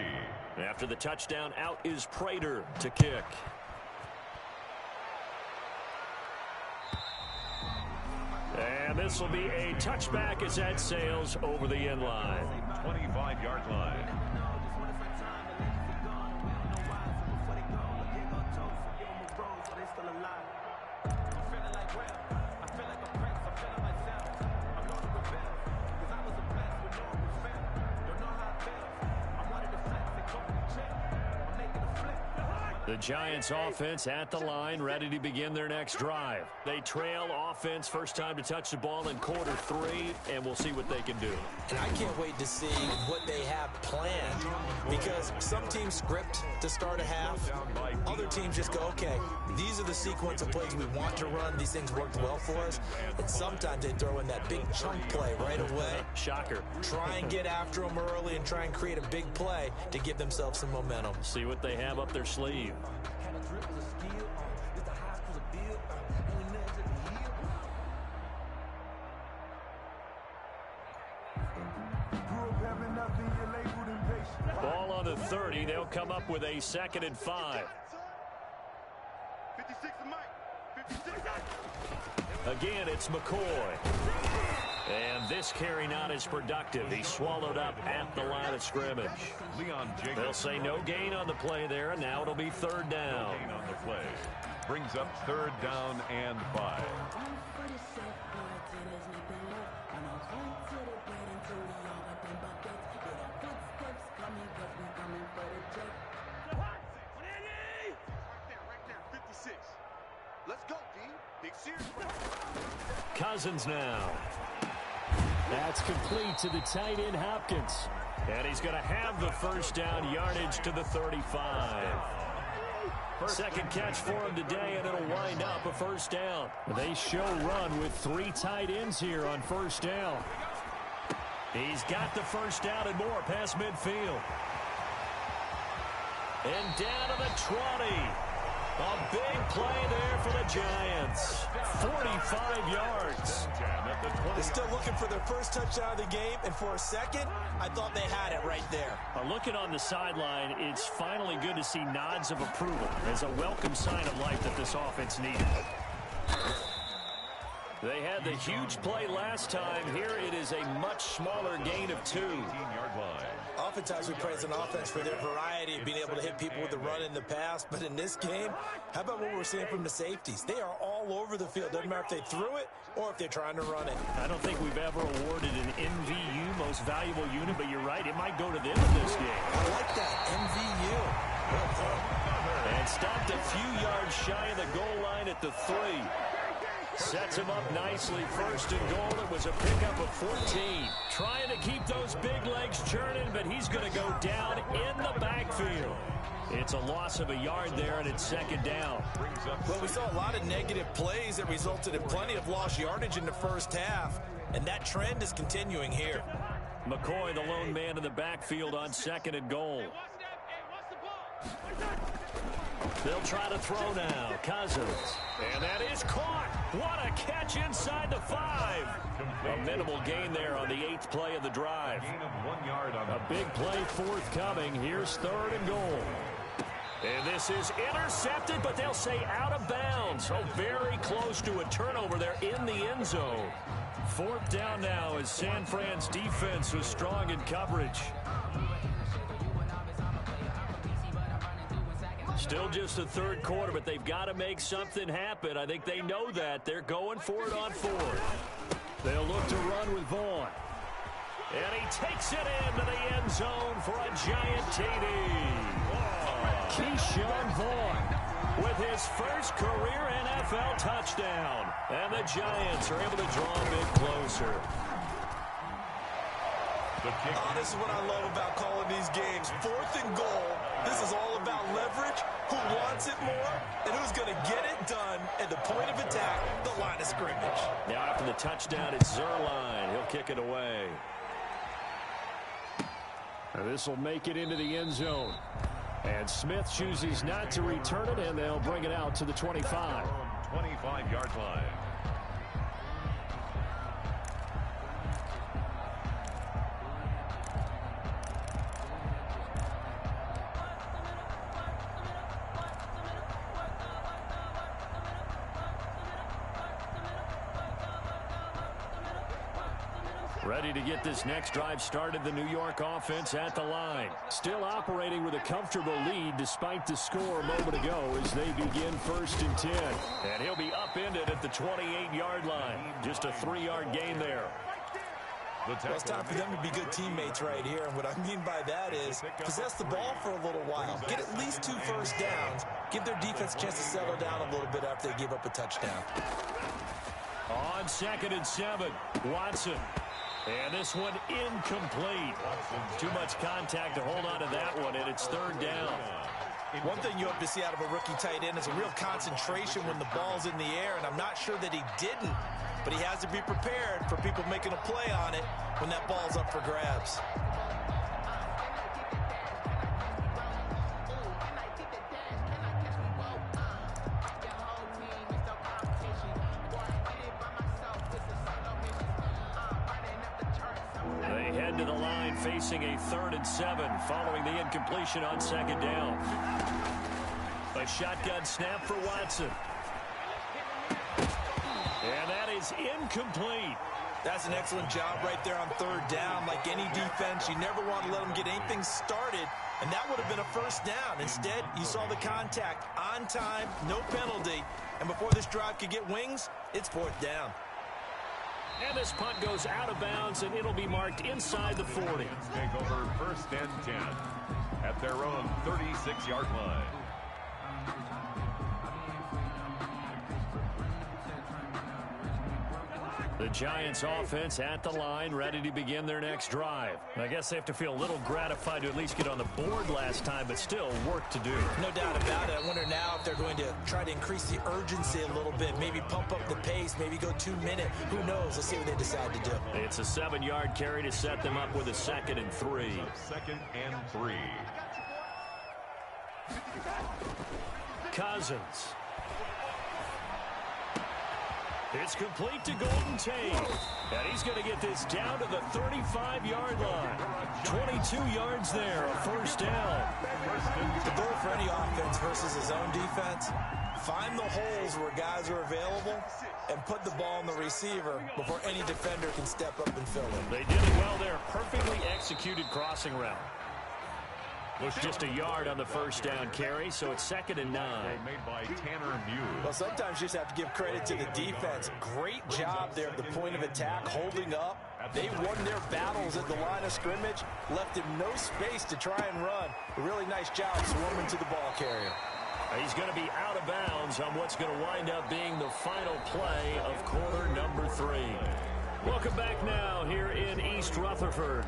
After the touchdown, out is Prater to kick. And this will be a touchback as that sails over the end line. 25-yard line. The Giants offense at the line, ready to begin their next drive. They trail offense, first time to touch the ball in quarter 3, and we'll see what they can do. And I can't wait to see what they have planned, because some teams script to start a half. Other teams just go, okay, these are the sequence of plays we want to run. These things worked well for us. And sometimes they throw in that big chunk play right away. Shocker. Try and get after them early and try and create a big play to give themselves some momentum. See what they have up their sleeve. Ball on the 30. They'll come up with a 2nd and 5. 56 to Mike. 56. Again, it's McCoy. And this carry not as productive. He swallowed up at the line of scrimmage. Leon Jacobs. They'll say no gain on the play there, and now it'll be 3rd down. No gain on the play. Brings up 3rd down and 5. Let's go, D. Big series. Cousins now. That's complete to the tight end, Hopkins. And he's going to have the first down, yardage to the 35. Second catch for him today, and it'll wind up a first down. They show run with 3 tight ends here on first down. He's got the first down and more past midfield. And down to the 20. A big play there for the Giants. 45 yards. They're still looking for their first touchdown of the game, and for a second, I thought they had it right there. Looking on the sideline, it's finally good to see nods of approval as a welcome sign of life that this offense needed. They had the huge play last time. Here it is a much smaller gain of 2. 18-yard line. Oftentimes we praise an offense for their variety of being able to hit people with the run in the pass, but in this game, how about what we're seeing from the safeties? They are all over the field. Doesn't matter if they threw it or if they're trying to run it. I don't think we've ever awarded an MVU, most valuable unit, but you're right, it might go to them in this game. I like that, MVU. And stopped a few yards shy of the goal line at the 3. Sets him up nicely. First and goal. It was a pickup of 14. Trying to keep those big legs churning, but he's going to go down in the backfield. It's a loss of a yard there, and it's second down. Well, we saw a lot of negative plays that resulted in plenty of lost yardage in the first half, and that trend is continuing here. McCoy, the lone man in the backfield on second and goal. They'll try to throw now. Cousins. And that is caught. What a catch inside the 5. A minimal gain there on the 8th play of the drive. Gain of 1 yard on A big play forthcoming. Here's third and goal. And this is intercepted, but they'll say out of bounds. Oh, very close to a turnover there in the end zone. Fourth down now as San Fran's defense was strong in coverage. Still just the third quarter, but they've got to make something happen. I think they know that. They're going for it on 4th. They'll look to run with Vaughn. And he takes it into the end zone for a giant TD. Keyshawn Vaughn with his first career NFL touchdown. And the Giants are able to draw a bit closer. This is what I love about calling these games. 4th and goal. This is all about leverage, who wants it more, and who's going to get it done at the point of attack, the line of scrimmage. Now after the touchdown, it's Zuerlein. He'll kick it away. This will make it into the end zone. And Smith chooses not to return it, and they'll bring it out to the 25. 25-yard line. Ready to get this next drive started, the New York offense at the line. Still operating with a comfortable lead despite the score a moment ago as they begin 1st and 10. And he'll be upended at the 28-yard line. Just a 3-yard gain there. Well, it's time for them to be good teammates right here. And what I mean by that is possess the ball for a little while. Get at least 2 first downs. Give their defense a chance to settle down a little bit after they give up a touchdown. On 2nd and 7, Watson. And this one incomplete. Too much contact to hold on to that one, and it's 3rd down. One thing you hope to see out of a rookie tight end is a real concentration when the ball's in the air, and I'm not sure that he didn't, but he has to be prepared for people making a play on it when that ball's up for grabs. To the line facing a 3rd and 7 following the incompletion on 2nd down. A shotgun snap for Watson. And that is incomplete. That's an excellent job right there on 3rd down. Like any defense, you never want to let them get anything started, and that would have been a first down. Instead, you saw the contact on time, no penalty, and before this drive could get wings, it's 4th down. And this punt goes out of bounds, and it'll be marked inside the 40. Take over 1st and 10 at their own 36-yard line. The Giants offense at the line, ready to begin their next drive. I guess they have to feel a little gratified to at least get on the board last time, but still work to do. No doubt about it. I wonder now if they're going to try to increase the urgency a little bit, maybe pump up the pace, maybe go 2 minutes. Who knows? Let's see what they decide to do. It's a 7-yard carry to set them up with a 2nd and 3. 2nd and 3. Cousins. It's complete to Golden Tate. And he's going to get this down to the 35-yard line. 22 yards there, a first down. The goal for any offense versus his own defense, find the holes where guys are available and put the ball on the receiver before any defender can step up and fill it. They did it well there. Perfectly executed crossing route. Looks just a yard on the first down carry, so it's 2nd and 9. Made by Tanner Muse. Well, sometimes you just have to give credit to the defense. Great job there at the point of attack, holding up. They won their battles at the line of scrimmage, left him no space to try and run. A really nice job swarming to the ball carrier. He's going to be out of bounds on what's going to wind up being the final play of quarter number 3. Welcome back now here in East Rutherford.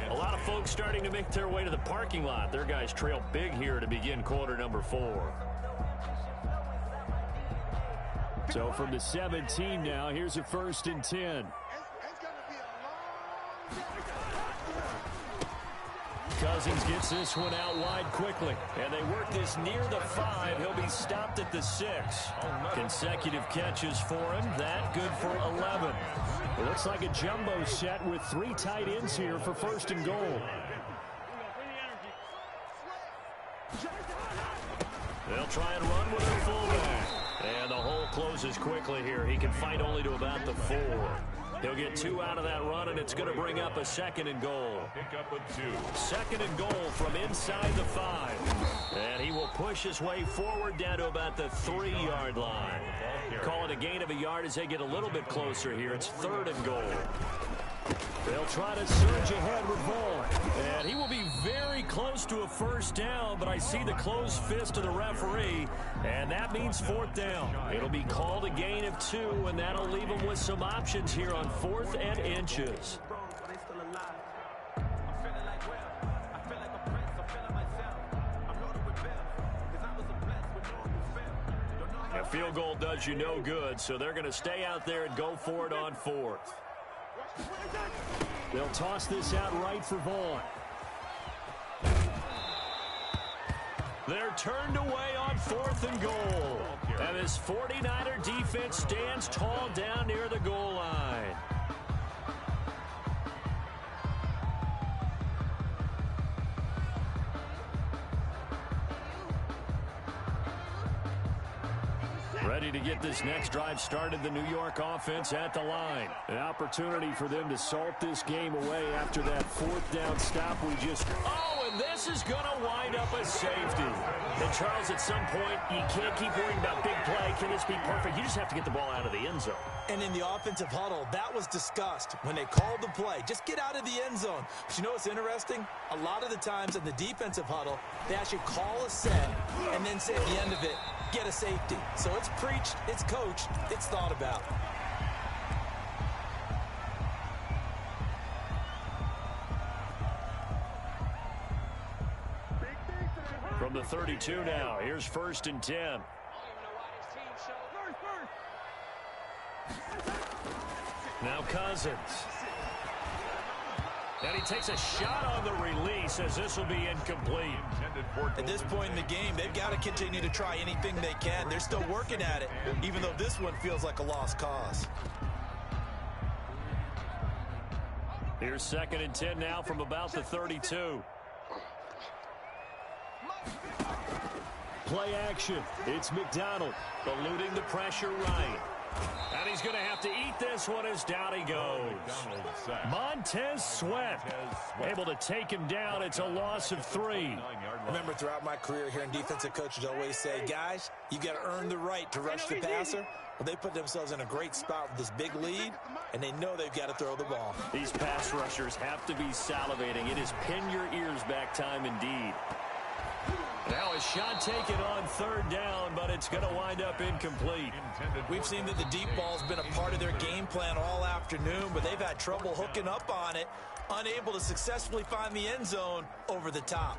A lot of folks starting to make their way to the parking lot. Their guys trail big here to begin quarter number 4. So from the 17 now, here's a 1st and 10. Cousins gets this one out wide quickly. And they work this near the 5. He'll be stopped at the 6. Consecutive catches for him. That good for 11. It looks like a jumbo set with 3 tight ends here for 1st and goal. They'll try and run with their fullback. And the hole closes quickly here. He can fight only to about the 4. He'll get 2 out of that run, and it's going to bring up a 2nd and goal. Pick up a 2. 2nd and goal from inside the 5. And he will push his way forward down to about the 3-yard line. Call it a gain of a yard as they get a little bit closer here. It's 3rd and goal. They'll try to surge ahead with Vaughn. And he will be very close to a first down, but I see the closed fist of the referee, and that means 4th down. It'll be called a gain of 2, and that'll leave them with some options here on 4th and inches. A field goal does you no good, so they're going to stay out there and go for it on 4th. They'll toss this out right for Vaughn. They're turned away on 4th and goal. And this 49er defense stands tall down near the goal line. Ready to get this next drive started, the New York offense at the line. An opportunity for them to salt this game away after that 4th down stop we just... Oh, and this is going to wind up a safety. And Charles, at some point, you can't keep worrying about big play. Can this be perfect? You just have to get the ball out of the end zone. And in the offensive huddle, that was discussed when they called the play. Just get out of the end zone. But you know what's interesting? A lot of the times in the defensive huddle, they actually call a set and then say at the end of it, get a safety. So it's preached, it's coached, it's thought about. From the 32 now, here's 1st and 10. Now Cousins. And he takes a shot on the release as this will be incomplete. At this point in the game, they've got to continue to try anything they can. They're still working at it, even though this one feels like a lost cause. Here's 2nd and 10 now from about the 32. Play action. It's McDonald eluding the pressure right. And he's going to have to eat this one as down he goes. Montez Sweat able to take him down. It's a loss of 3. Remember, throughout my career here in defensive coaches always say, guys, you got to earn the right to rush the passer. Well, they put themselves in a great spot with this big lead, and they know they've got to throw the ball. These pass rushers have to be salivating. It is pin your ears back time indeed. Now a shot taken on third down, but it's going to wind up incomplete. We've seen that the deep ball's been a part of their game plan all afternoon, but they've had trouble hooking up on it, unable to successfully find the end zone over the top.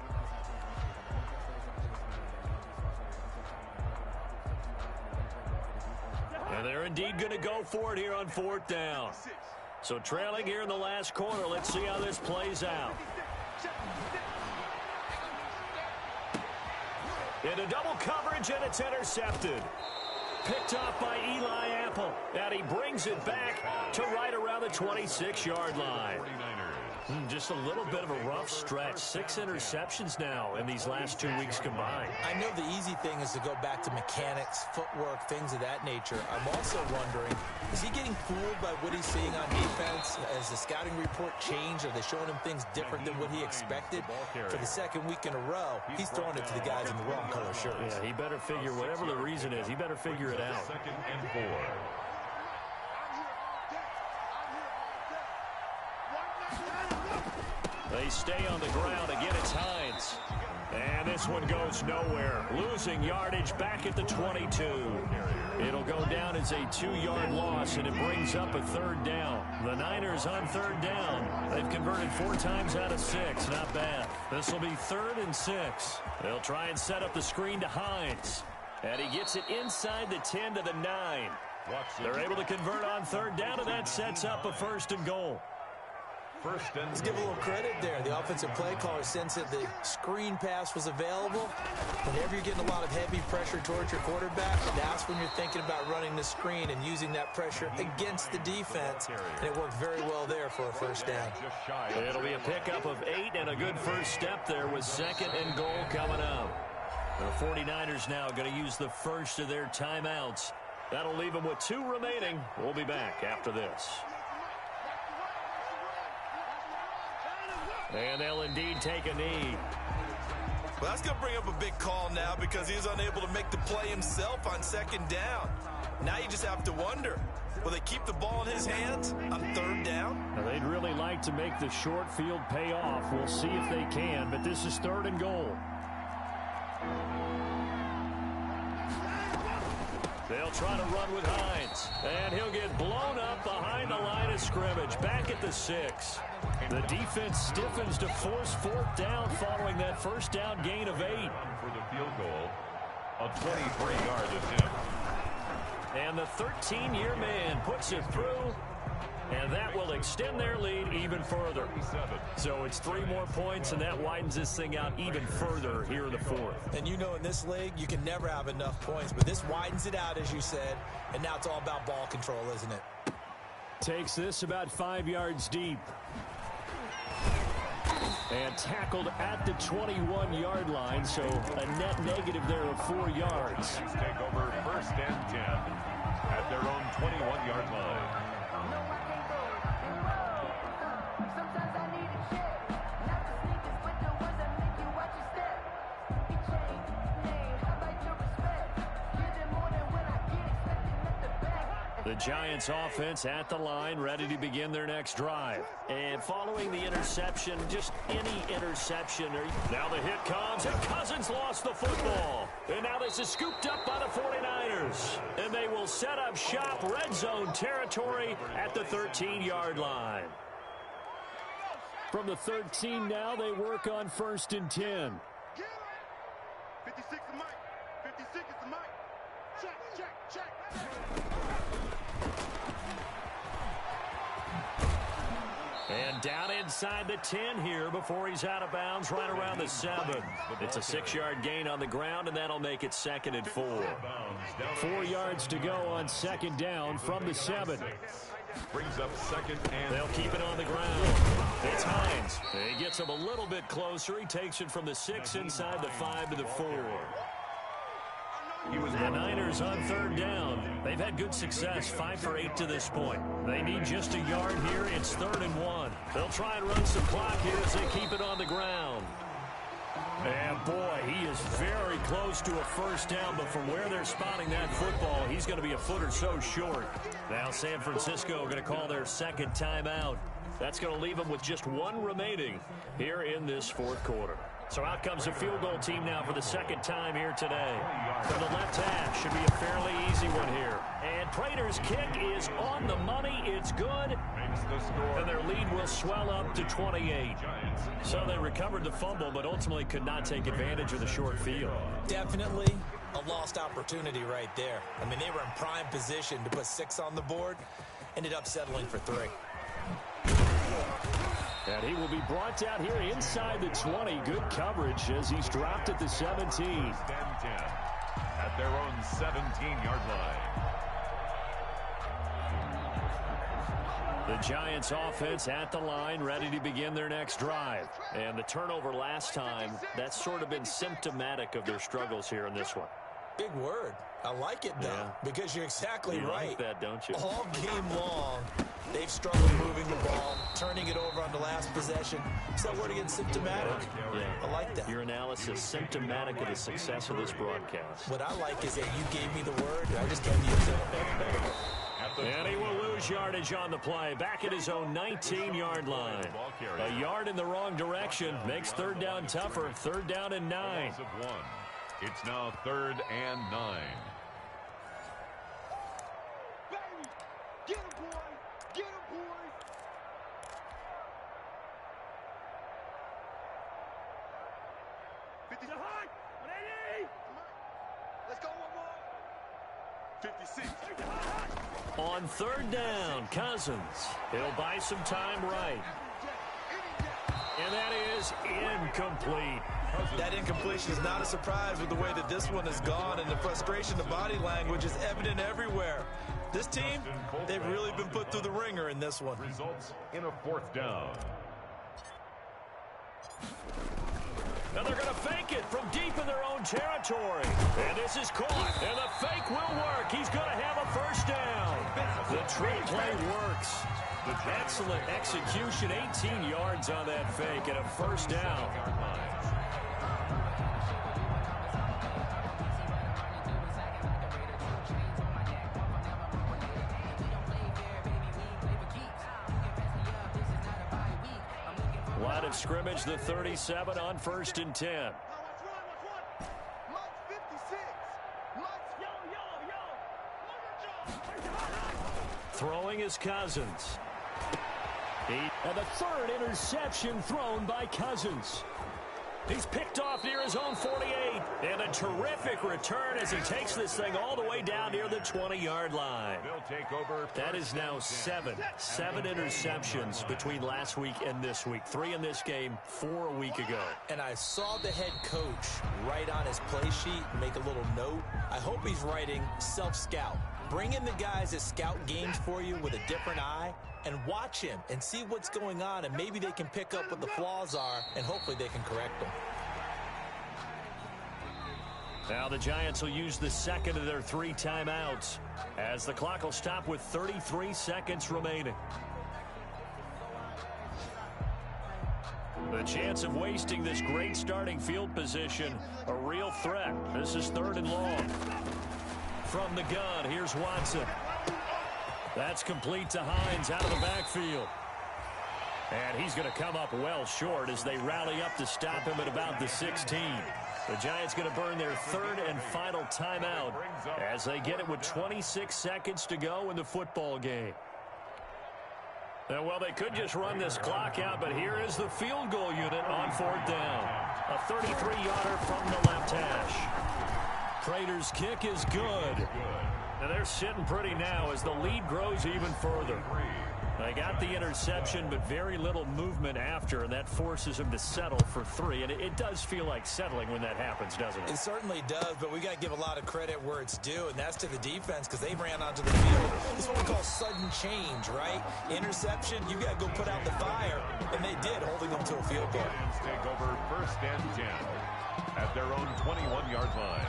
And they're indeed going to go for it here on fourth down. So trailing here in the last quarter, let's see how this plays out. Into double coverage, and it's intercepted. Picked off by Eli Apple. And he brings it back to right around the 26-yard line. Just a little bit of a rough stretch. 6 interceptions now in these last 2 weeks combined. I know the easy thing is to go back to mechanics, footwork, things of that nature. I'm also wondering, is he getting fooled by what he's seeing on defense? Has the scouting report changed? Are they showing him things different than what he expected? For the second week in a row, he's throwing it to the guys in the wrong color shirts. Yeah, he better figure, whatever the reason is, he better figure it out. 2nd and 4. They stay on the ground. Again, it's Hines. And this one goes nowhere. Losing yardage back at the 22. It'll go down as a 2-yard loss, and it brings up a third down. The Niners on third down. They've converted 4 times out of 6. Not bad. This will be 3rd and 6. They'll try and set up the screen to Hines. And he gets it inside the 10 to the 9. They're able to convert on third down, and that sets up a 1st and goal. Let's give a little credit there. The offensive play caller sensed that the screen pass was available. Whenever you're getting a lot of heavy pressure towards your quarterback, that's when you're thinking about running the screen and using that pressure against the defense. And it worked very well there for a 1st down. It'll be a pickup of 8 and a good first step there with 2nd and goal coming up. The 49ers now going to use the first of their timeouts. That'll leave them with 2 remaining. We'll be back after this. And they'll indeed take a knee. Well, that's going to bring up a big call now because he was unable to make the play himself on 2nd down. Now you just have to wonder, will they keep the ball in his hands on 3rd down? Now, they'd really like to make the short field pay off. We'll see if they can, but this is 3rd and goal. They'll try to run with Hines, and he'll get blown up behind the line of scrimmage, back at the 6. The defense stiffens to force 4th down following that 1st down gain of 8. For the field goal, a 23-yard attempt. And the 13-year man puts it through, and that will extend their lead even further. So it's 3 more points, and that widens this thing out even further here in the 4th. And you know in this league, you can never have enough points, but this widens it out, as you said, and now it's all about ball control, isn't it? Takes this about 5 yards deep. And tackled at the 21-yard line, so a net negative there of 4 yards. Take over 1st and 10 at their own 21-yard line. The Giants offense at the line, ready to begin their next drive. And following the interception, just any interception. Now the hit comes, and Cousins lost the football. And now this is scooped up by the 49ers. And they will set up shop, red zone territory at the 13-yard line. From the 13 now, they work on 1st and 10. 56 to Mike. 56 is to Mike. Check. And down inside the 10 here before he's out of bounds right around the 7. It's a 6-yard gain on the ground, and that'll make it 2nd and 4. 4 yards to go on 2nd down from the 7. Brings up 2nd and... They'll keep it on the ground. It's Hines. He gets him a little bit closer. He takes it from the 6 inside the 5 to the 4. The Niners on 3rd down. They've had good success, 5 for 8 to this point. They need just a yard here. It's 3rd and 1. They'll try and run some clock here as they keep it on the ground. And boy, he is very close to a 1st down, but from where they're spotting that football, he's going to be a foot or so short. Now San Francisco going to call their 2nd timeout. That's going to leave them with just 1 remaining here in this 4th quarter. So out comes the field goal team now for the second time here today. From the left hash, should be a fairly easy one here. And Prater's kick is on the money. It's good. And their lead will swell up to 28. So they recovered the fumble, but ultimately could not take advantage of the short field. Definitely a lost opportunity right there. I mean, they were in prime position to put 6 on the board. Ended up settling for 3. And he will be brought down here inside the 20. Good coverage as he's dropped at the 17. At their own 17-yard line. The Giants offense at the line, ready to begin their next drive. And the turnover last time, that's sort of been symptomatic of their struggles here in this one. Big word. I like it, though, because you're exactly right. You like that, don't you? All game long, they've struggled moving the ball, turning it over on the last possession. Is that word again, symptomatic? Yeah. I like that. Your analysis, symptomatic of the success of this broadcast. What I like is that you gave me the word, and I just can't use it. And he will lose yardage on the play. Back at his own 19-yard line. A yard in the wrong direction makes third down tougher. Third down and 9. It's now 3rd and 9. Get him, boy! Get him, boy! Let's go one more. 56. On third down, Cousins. He'll buy some time right. And that is incomplete. That incompletion is not a surprise with the way that this one has gone, and the frustration, the body language is evident everywhere. This team, they've really been put through the ringer in this one. Results in a 4th down. Now they're going to fake it from deep in their own territory. And this is caught. And the fake will work. He's going to have a first down. The trick play works. Excellent execution. 18 yards on that fake and a first down. Line of scrimmage, the 37 on 1st and 10. Throwing is Cousins. And the 3rd interception thrown by Cousins. He's picked off near his own 48. And a terrific return as he takes this thing all the way down near the 20-yard line. That is now 7 interceptions between last week and this week. 3 in this game, 4 a week ago. And I saw the head coach write on his play sheet, make a little note. I hope he's writing self-scout. Bring in the guys that scout games for you with a different eye and watch him and see what's going on, and maybe they can pick up what the flaws are, and hopefully they can correct them. Now the Giants will use the second of their 3 timeouts as the clock will stop with 33 seconds remaining. The chance of wasting this great starting field position, a real threat. This is 3rd and long. From the gun, here's Watson. That's complete to Hines out of the backfield. And he's going to come up well short as they rally up to stop him at about the 16. The Giants going to burn their 3rd and final timeout as they get it with 26 seconds to go in the football game. And, well, they could just run this clock out, but here is the field goal unit on 4th down. A 33-yarder from the left hash. Prater's kick is good. Now they're sitting pretty now as the lead grows even further. They got the interception, but very little movement after, and that forces them to settle for 3. And it does feel like settling when that happens, doesn't it? It certainly does, but we got to give a lot of credit where it's due, and that's to the defense because they ran onto the field. This is what we call sudden change, right? Interception, you got to go put out the fire, and they did, holding them to a field goal. Giants take over 1st and 10 at their own 21-yard line.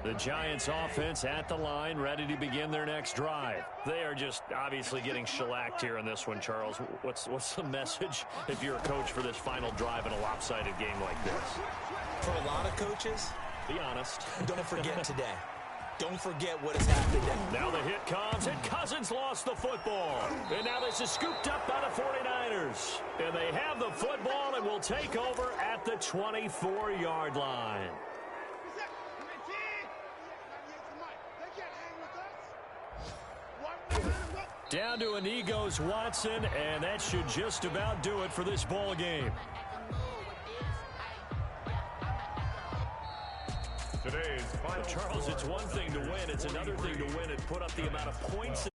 The Giants offense at the line, ready to begin their next drive. They are just obviously getting shellacked here in this one, Charles. What's the message if you're a coach for this final drive in a lopsided game like this? For a lot of coaches, Be honest. Don't forget today. Don't forget what has happened today. Now the hit comes, and Cousins lost the football. And now this is scooped up by the 49ers. And they have the football and will take over at the 24-yard line. Down to an E goes Watson, and that should just about do it for this ball game. Today's final Charles, it's one thing to win. It's another thing to win and put up the amount of points